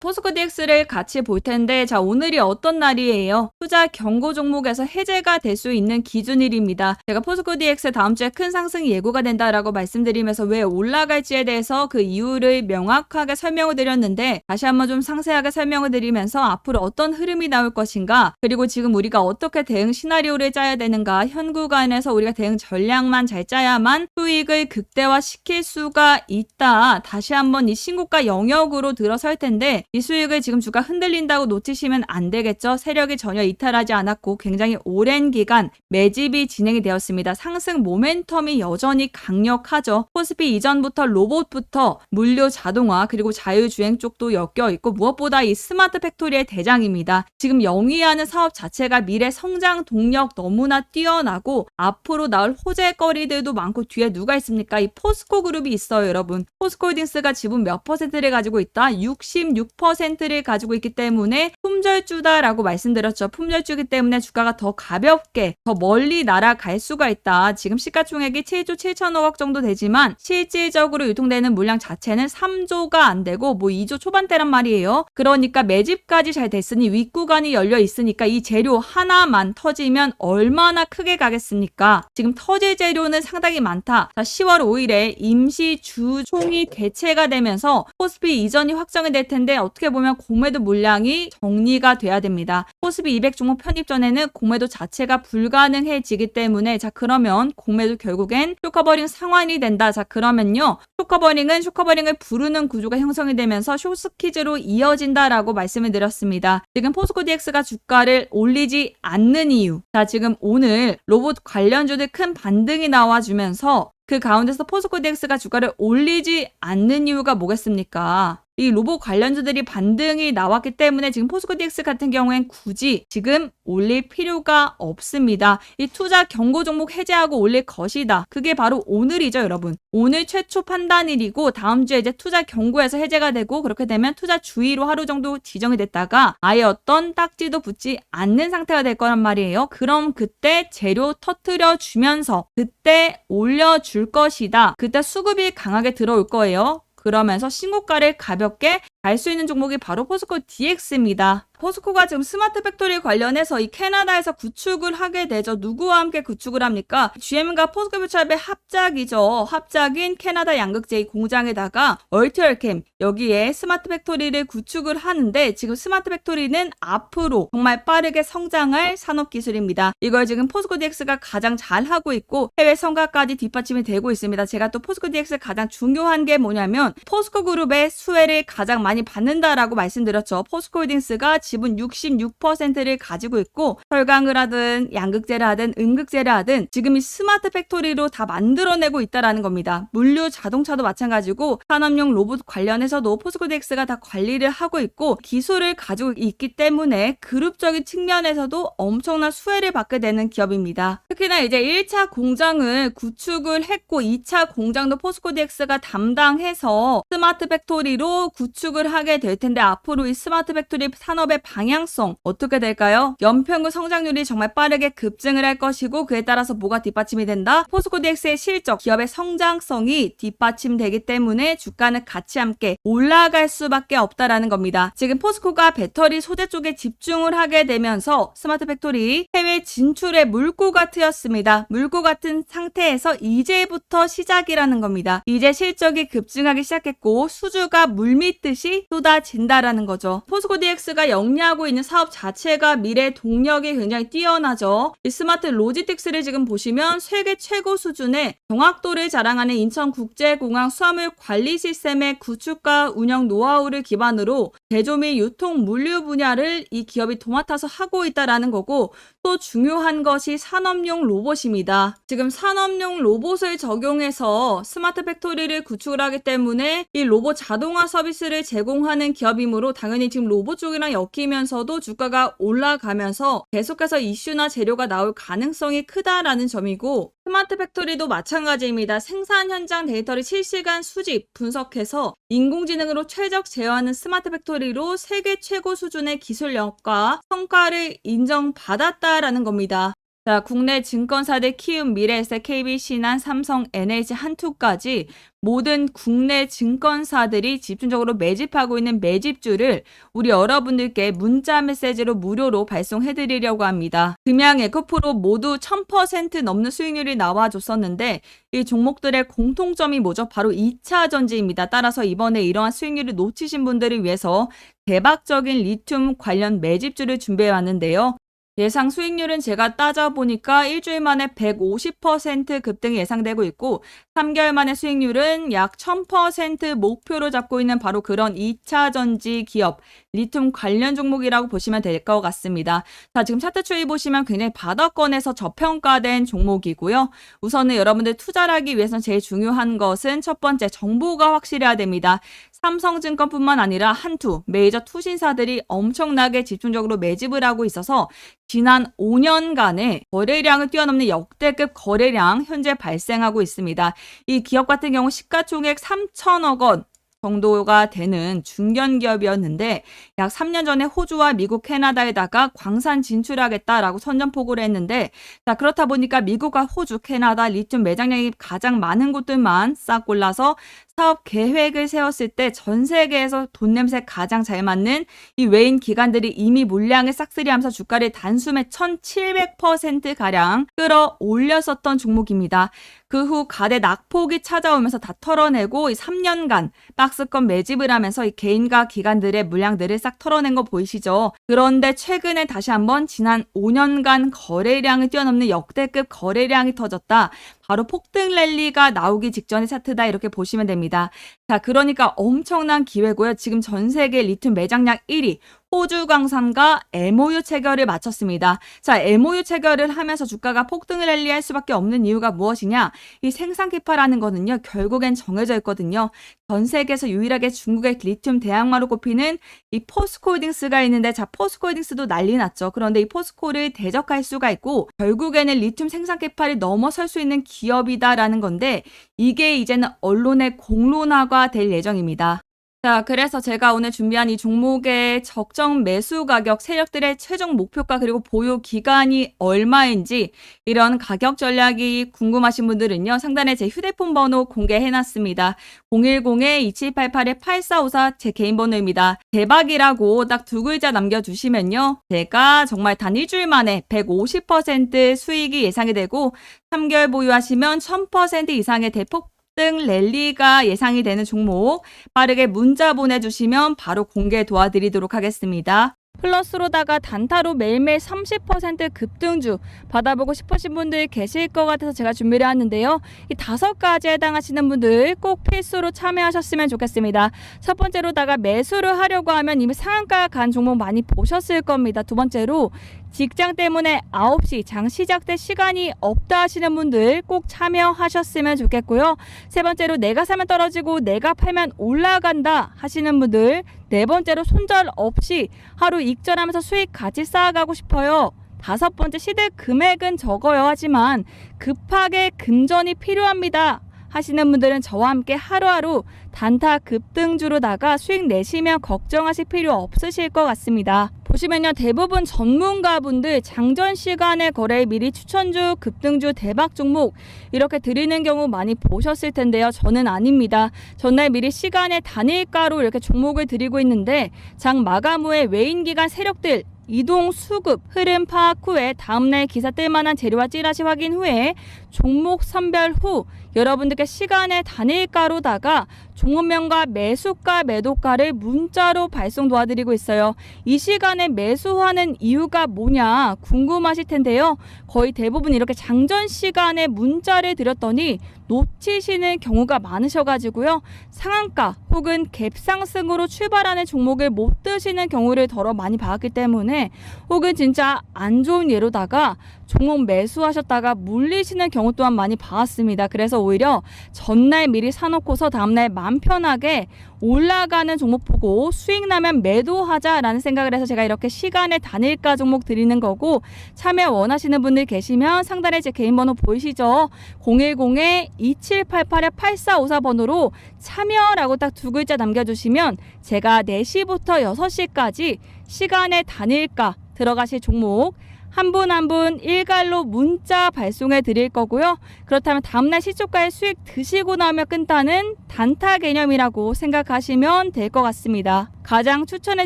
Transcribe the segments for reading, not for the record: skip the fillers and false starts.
포스코 DX를 같이 볼 텐데, 자, 오늘이 어떤 날이에요? 투자 경고 종목에서 해제가 될 수 있는 기준일입니다. 제가 포스코 DX 다음 주에 큰 상승이 예고가 된다라고 말씀드리면서 왜 올라갈지에 대해서 그 이유를 명확하게 설명을 드렸는데, 다시 한번 좀 상세하게 설명을 드리면서 앞으로 어떤 흐름이 나올 것인가, 그리고 지금 우리가 어떻게 대응 시나리오를 짜야 되는가, 현 구간에서 우리가 대응 전략만 잘 짜야만 수익을 극대화시킬 수가 있다. 다시 한번 이 신고가 영역으로 들어설 텐데, 이 수익을 지금 주가 흔들린다고 놓치시면 안 되겠죠. 세력이 전혀 이탈하지 않았고 굉장히 오랜 기간 매집이 진행이 되었습니다. 상승 모멘텀이 여전히 강력하죠. 코스피 이전부터 로봇부터 물류 자동화 그리고 자율주행 쪽도 엮여 있고, 무엇보다 이 스마트 팩토리의 대장입니다. 지금 영위하는 사업 자체가 미래 성장 동력 너무나 뛰어나고 앞으로 나올 호재거리들도 많고, 뒤에 누가 있습니까? 이 포스코 그룹이 있어요, 여러분. 포스코홀딩스가 지분 몇 퍼센트를 가지고 있다? 66%를 가지고 있기 때문에 품절주다라고 말씀드렸죠. 품절주기 때문에 주가가 더 가볍게 더 멀리 날아갈 수가 있다. 지금 시가총액이 7조 7천억억 정도 되지만 실질적으로 유통되는 물량 자체는 3조가 안 되고 2조 초반대란 말이에요. 그러니까 매집까지 잘 됐으니 윗구간이 열려 있으니까 이 재료 하나만 터지면 얼마나 크게 가겠습니까? 지금 터질 재료는 상당히 많다. 자, 10월 5일에 임시 주총이 개최가 되면서 코스피 이전이 확정이 될 텐데, 어떻게 보면 공매도 물량이 정리가 돼야 됩니다. 코스피 200 종목 편입 전에는 공매도 자체가 불가능해지기 때문에, 자, 그러면 공매도 결국엔 쇼커버링 상환이 된다. 자, 그러면요, 쇼커버링은 쇼커버링을 부르는 구조가 형성이 되면서 쇼스퀴즈로 이어진다라고 말씀을 드렸습니다. 지금 포스코 DX가 주가를 올리지 않는 이유, 자, 지금 오늘 로봇 관련주들 큰 반등이 나와주면서 그 가운데서 포스코 DX가 주가를 올리지 않는 이유가 뭐겠습니까? 이 로봇 관련주들이 반등이 나왔기 때문에 지금 포스코 DX 같은 경우엔 굳이 지금 올릴 필요가 없습니다. 이 투자 경고 종목 해제하고 올릴 것이다. 그게 바로 오늘이죠, 여러분. 오늘 최초 판단일이고 다음 주에 이제 투자 경고에서 해제가 되고, 그렇게 되면 투자 주의로 하루 정도 지정이 됐다가 아예 어떤 딱지도 붙지 않는 상태가 될 거란 말이에요. 그럼 그때 재료 터트려 주면서 그때 올려줄 것이다. 그때 수급이 강하게 들어올 거예요. 그러면서 신고가를 가볍게 갈 수 있는 종목이 바로 포스코 DX입니다. 포스코가 지금 스마트 팩토리 관련해서 이 캐나다에서 구축을 하게 되죠. 누구와 함께 구축을 합니까? GM과 포스코 뷰처랩의 합작이죠. 합작인 캐나다 양극재의 공장에다가 얼티얼캠, 여기에 스마트 팩토리를 구축을 하는데, 지금 스마트 팩토리는 앞으로 정말 빠르게 성장할 산업기술입니다. 이걸 지금 포스코 DX가 가장 잘하고 있고 해외 성과까지 뒷받침이 되고 있습니다. 제가 또 포스코 DX 가장 중요한 게 뭐냐면, 포스코 그룹의 수혜를 가장 많이 받는다라고 말씀드렸죠. 포스코홀딩스가 지분 66%를 가지고 있고, 철강을 하든 양극재를 하든 음극재를 하든 지금 이 스마트 팩토리로 다 만들어내고 있다라는 겁니다. 물류 자동차도 마찬가지고 산업용 로봇 관련해서도 포스코 DX가 다 관리를 하고 있고 기술을 가지고 있기 때문에 그룹적인 측면에서도 엄청난 수혜를 받게 되는 기업입니다. 특히나 이제 1차 공장을 구축을 했고 2차 공장도 포스코 DX가 담당해서 스마트 팩토리로 구축을 하게 될 텐데, 앞으로 이 스마트 팩토리 산업의 방향성 어떻게 될까요? 연평균 성장률이 정말 빠르게 급증을 할 것이고, 그에 따라서 뭐가 뒷받침이 된다? 포스코 DX의 실적, 기업의 성장성이 뒷받침되기 때문에 주가는 같이 함께 올라갈 수밖에 없다라는 겁니다. 지금 포스코가 배터리 소재 쪽에 집중을 하게 되면서 스마트 팩토리 해외 진출의 물꼬가 트였습니다. 물꼬 같은 상태에서 이제부터 시작이라는 겁니다. 이제 실적이 급증하기 시작했고 수주가 물밀듯이 쏟아진다라는 거죠. 포스코 DX가 영위하고 있는 사업 자체가 미래 동력이 굉장히 뛰어나죠. 이 스마트 로지틱스를 지금 보시면 세계 최고 수준의 정확도를 자랑하는 인천국제공항 수화물 관리 시스템의 구축과 운영 노하우를 기반으로 제조 및 유통 물류 분야를 이 기업이 도맡아서 하고 있다라는 거고, 또 중요한 것이 산업용 로봇입니다. 지금 산업용 로봇을 적용해서 스마트 팩토리를 구축을 하기 때문에 이 로봇 자동화 서비스를 제공하는 기업이므로 당연히 지금 로봇 쪽이랑 엮이면서도 주가가 올라가면서 계속해서 이슈나 재료가 나올 가능성이 크다라는 점이고, 스마트 팩토리도 마찬가지입니다. 생산 현장 데이터를 실시간 수집, 분석해서 인공지능으로 최적 제어하는 스마트 팩토리로 세계 최고 수준의 기술력과 성과를 인정받았다라는 겁니다. 자, 국내 증권사들 키움, 미래에셋, KB신한, 삼성, NH, 한투까지 모든 국내 증권사들이 집중적으로 매집하고 있는 매집주를 우리 여러분들께 문자 메시지로 무료로 발송해드리려고 합니다. 금양, 에코프로 모두 1000% 넘는 수익률이 나와줬었는데 이 종목들의 공통점이 뭐죠? 바로 2차 전지입니다. 따라서 이번에 이러한 수익률을 놓치신 분들을 위해서 대박적인 리튬 관련 매집주를 준비해 왔는데요. 예상 수익률은 제가 따져보니까 일주일 만에 150% 급등이 예상되고 있고 3개월 만에 수익률은 약 1000% 목표로 잡고 있는 바로 그런 2차 전지 기업 리튬 관련 종목이라고 보시면 될 것 같습니다. 자, 지금 차트 추이 보시면 굉장히 바닥권에서 저평가된 종목이고요. 우선은 여러분들 투자를 하기 위해서는 제일 중요한 것은 첫 번째 정보가 확실해야 됩니다. 삼성증권뿐만 아니라 한투, 메이저 투신사들이 엄청나게 집중적으로 매집을 하고 있어서 지난 5년간의 거래량을 뛰어넘는 역대급 거래량 현재 발생하고 있습니다. 이 기업 같은 경우 시가총액 3천억 원 정도가 되는 중견기업이었는데 약 3년 전에 호주와 미국, 캐나다에다가 광산 진출하겠다라고 선전포고를 했는데 자, 그렇다 보니까 미국과 호주, 캐나다 리튬 매장량이 가장 많은 곳들만 싹 골라서 사업 계획을 세웠을 때 전 세계에서 돈 냄새 가장 잘 맞는 이 외인 기관들이 이미 물량을 싹쓸이하면서 주가를 단숨에 1700%가량 끌어올렸었던 종목입니다. 그 후 가대 낙폭이 찾아오면서 다 털어내고 이 3년간 박스권 매집을 하면서 이 개인과 기관들의 물량들을 싹 털어낸 거 보이시죠? 그런데 최근에 다시 한번 지난 5년간 거래량을 뛰어넘는 역대급 거래량이 터졌다. 바로 폭등 랠리가 나오기 직전의 차트다 이렇게 보시면 됩니다. 자, 그러니까 엄청난 기회고요. 지금 전 세계 리튬 매장량 1위 호주 광산과 MOU 체결을 마쳤습니다. 자, MOU 체결을 하면서 주가가 폭등을 랠리할 수밖에 없는 이유가 무엇이냐? 이 생산 캐파라는 거는요. 결국엔 정해져 있거든요. 전 세계에서 유일하게 중국의 리튬 대항마로 꼽히는 이 포스코홀딩스가 있는데 자, 포스코홀딩스도 난리 났죠. 그런데 이 포스코를 대적할 수가 있고 결국에는 리튬 생산 캐파를 넘어설 수 있는 기업이다라는 건데 이게 이제는 언론의 공론화가 될 예정입니다. 자, 그래서 제가 오늘 준비한 이 종목의 적정 매수 가격, 세력들의 최종 목표가 그리고 보유 기간이 얼마인지 이런 가격 전략이 궁금하신 분들은요. 상단에 제 휴대폰 번호 공개해놨습니다. 010-2788-8454 제 개인 번호입니다. 대박이라고 딱 두 글자 남겨주시면요. 제가 정말 단 일주일 만에 150% 수익이 예상이 되고 3개월 보유하시면 1000% 이상의 대폭 랠리가 예상이 되는 종목 빠르게 문자 보내주시면 바로 공개 도와드리도록 하겠습니다. 플러스로다가 단타로 매일매일 30% 급등주 받아보고 싶으신 분들 계실 것 같아서 제가 준비를 했는데요. 이 5가지에 해당하시는 분들 꼭 필수로 참여하셨으면 좋겠습니다. 첫 번째로다가 매수를 하려고 하면 이미 상한가 간 종목 많이 보셨을 겁니다. 두 번째로 직장 때문에 9시 장 시작될 시간이 없다 하시는 분들 꼭 참여하셨으면 좋겠고요. 세 번째로 내가 사면 떨어지고 내가 팔면 올라간다 하시는 분들, 네 번째로 손절 없이 하루 익절하면서 수익 같이 쌓아가고 싶어요. 5번째 시드 금액은 적어요 하지만 급하게 금전이 필요합니다 하시는 분들은 저와 함께 하루하루 단타 급등주로다가 수익 내시면 걱정하실 필요 없으실 것 같습니다. 보시면요. 대부분 전문가분들 장전 시간에 거래 미리 추천주, 급등주, 대박 종목 이렇게 드리는 경우 많이 보셨을 텐데요. 저는 아닙니다. 전날 미리 시간에 단일가로 이렇게 종목을 드리고 있는데 장 마감 후에 외인기관 세력들 이동 수급 흐름 파악 후에 다음날 기사 뜰만한 재료와 찌라시 확인 후에 종목 선별 후 여러분들께 시간의 단일가로다가 종목명과 매수가 매도가를 문자로 발송 도와드리고 있어요. 이 시간에 매수하는 이유가 뭐냐 궁금하실 텐데요. 거의 대부분 이렇게 장전 시간에 문자를 드렸더니 놓치시는 경우가 많으셔가지고요. 상한가 혹은 갭상승으로 출발하는 종목을 못 드시는 경우를 더러 많이 봤기 때문에 혹은 진짜 안 좋은 예로다가 종목 매수하셨다가 물리시는 경우 또한 많이 봤습니다. 그래서 오히려 전날 미리 사놓고서 다음날 마음 편하게 올라가는 종목 보고 수익 나면 매도하자라는 생각을 해서 제가 이렇게 시간에 단일가 종목 드리는 거고 참여 원하시는 분들 계시면 상단에 제 개인 번호 보이시죠? 010-2788-8454 번호로 참여라고 딱 두 글자 남겨주시면 제가 4시부터 6시까지 시간에 단일가 들어가실 종목 한 분 한 분 일괄로 문자 발송해 드릴 거고요. 그렇다면 다음날 시초가의 수익 드시고 나면 끝나는 단타 개념이라고 생각하시면 될 것 같습니다. 가장 추천해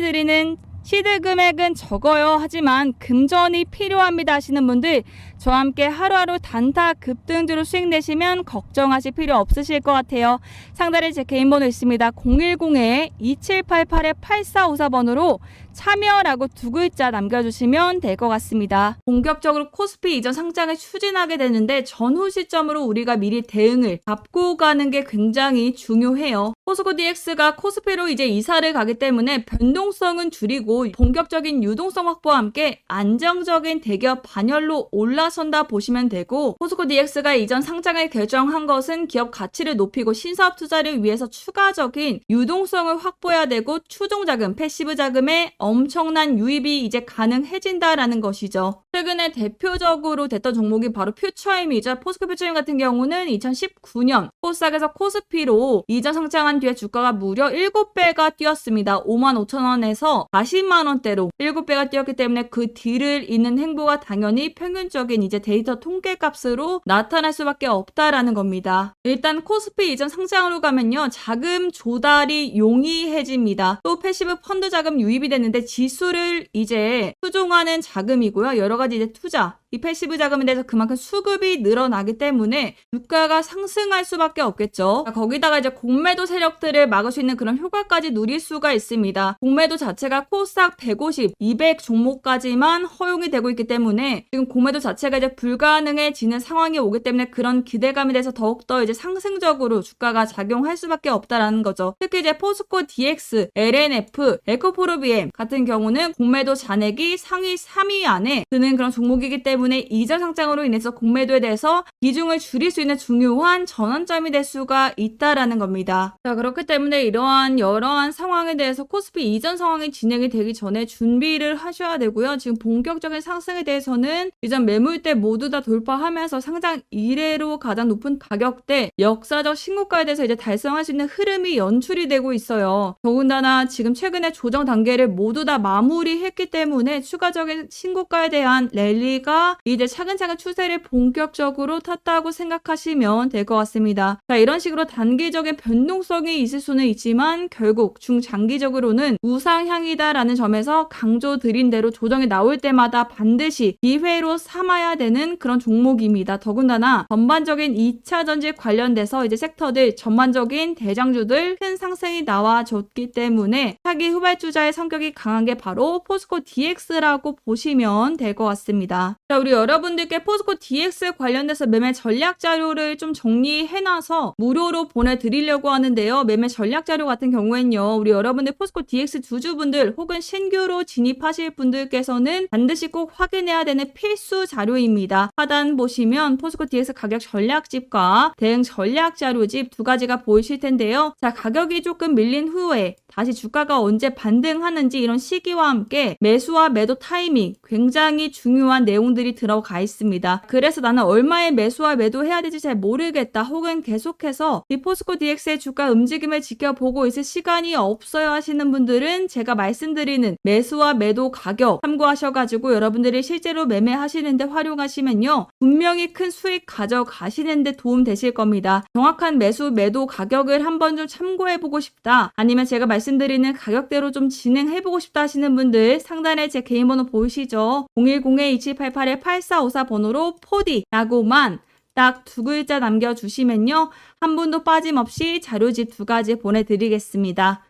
드리는 시드 금액은 적어요. 하지만 금전이 필요합니다 하시는 분들, 저와 함께 하루하루 단타 급등주로 수익 내시면 걱정하실 필요 없으실 것 같아요. 상단에 제 개인 번호 있습니다. 010-2788-8454번으로 참여라고 두 글자 남겨주시면 될 것 같습니다. 본격적으로 코스피 이전 상장을 추진하게 되는데 전후 시점으로 우리가 미리 대응을 잡고 가는 게 굉장히 중요해요. 포스코 DX가 코스피로 이제 이사를 가기 때문에 변동성은 줄이고 본격적인 유동성 확보와 함께 안정적인 대기업 반열로 올라선다 보시면 되고, 포스코 DX가 이전 상장을 결정한 것은 기업 가치를 높이고 신사업 투자를 위해서 추가적인 유동성을 확보해야 되고 추종 자금, 패시브 자금에 엄청난 유입이 이제 가능해진다라는 것이죠. 최근에 대표적으로 됐던 종목이 바로 퓨처임이죠. 포스코 퓨처임 같은 경우는 2019년 코스닥에서 코스피로 이전 상장한 뒤에 주가가 무려 7배가 뛰었습니다. 55,000원에서 40만원대로 7배가 뛰었기 때문에 그 뒤를 잇는 행보가 당연히 평균적인 이제 데이터 통계값으로 나타날 수밖에 없다라는 겁니다. 일단 코스피 이전 상장으로 가면요, 자금 조달이 용이해집니다. 또 패시브 펀드 자금 유입이 됐는데 지수를 이제 추종하는 자금이고요. 여러 가지 이제 투자, 이 패시브 자금에 대해서 그만큼 수급이 늘어나기 때문에 주가가 상승할 수밖에 없겠죠. 거기다가 이제 공매도 세력들을 막을 수 있는 그런 효과까지 누릴 수가 있습니다. 공매도 자체가 코스닥 150, 200 종목까지만 허용이 되고 있기 때문에 지금 공매도 자체가 이제 불가능해지는 상황이 오기 때문에 그런 기대감에 대해서 더욱더 이제 상승적으로 주가가 작용할 수밖에 없다라는 거죠. 특히 이제 포스코 DX, LNF, 에코프로비엠 같은 경우는 공매도 잔액이 상위 3위 안에 드는 그런 종목이기 때문에 이전 상장으로 인해서 공매도에 대해서 비중을 줄일 수 있는 중요한 전환점이 될 수가 있다라는 겁니다. 자, 그렇기 때문에 이러한 여러한 상황에 대해서 코스피 이전 상황이 진행이 되기 전에 준비를 하셔야 되고요. 지금 본격적인 상승에 대해서는 이전 매물대 모두 다 돌파하면서 상장 이래로 가장 높은 가격대, 역사적 신고가에 대해서 이제 달성할 수 있는 흐름이 연출이 되고 있어요. 더군다나 지금 최근에 조정 단계를 모두 다 마무리했기 때문에 추가적인 신고가에 대한 랠리가 이제 차근차근 추세를 본격적으로 탔다고 생각하시면 될 것 같습니다. 자, 이런 식으로 단기적인 변동성이 있을 수는 있지만 결국 중장기적으로는 우상향이다라는 점에서 강조드린 대로 조정이 나올 때마다 반드시 기회로 삼아야 되는 그런 종목입니다. 더군다나 전반적인 2차 전지 관련돼서 이제 섹터들 전반적인 대장주들 큰 상승이 나와줬기 때문에 차기 후발주자의 성격이 강한 게 바로 포스코 DX라고 보시면 될 것 같습니다. 자, 우리 여러분들께 포스코 DX 관련돼서 매매 전략 자료를 좀 정리해놔서 무료로 보내드리려고 하는데요. 매매 전략 자료 같은 경우엔요, 우리 여러분들 포스코 DX 주주분들 혹은 신규로 진입하실 분들께서는 반드시 꼭 확인해야 되는 필수 자료입니다. 하단 보시면 포스코 DX 가격 전략집과 대응 전략 자료집 두 가지가 보이실 텐데요. 자, 가격이 조금 밀린 후에 다시 주가가 언제 반등하는지 이런 시기와 함께 매수와 매도 타이밍 굉장히 중요한 내용들이 들어가 있습니다. 그래서 나는 얼마에 매수와 매도해야 될지 잘 모르겠다, 혹은 계속해서 이 포스코 DX의 주가 움직임을 지켜보고 있을 시간이 없어요 하시는 분들은 제가 말씀드리는 매수와 매도 가격 참고하셔가지고 여러분들이 실제로 매매하시는데 활용하시면요, 분명히 큰 수익 가져가시는데 도움 되실 겁니다. 정확한 매수 매도 가격을 한번 좀 참고해보고 싶다, 아니면 제가 말씀드리는 가격대로 좀 진행해보고 싶다 하시는 분들 상단에 제 개인 번호 보이시죠? 010-2788-8454번호로 포디라고만 딱 두 글자 남겨주시면요, 한 분도 빠짐없이 자료집 두 가지 보내드리겠습니다.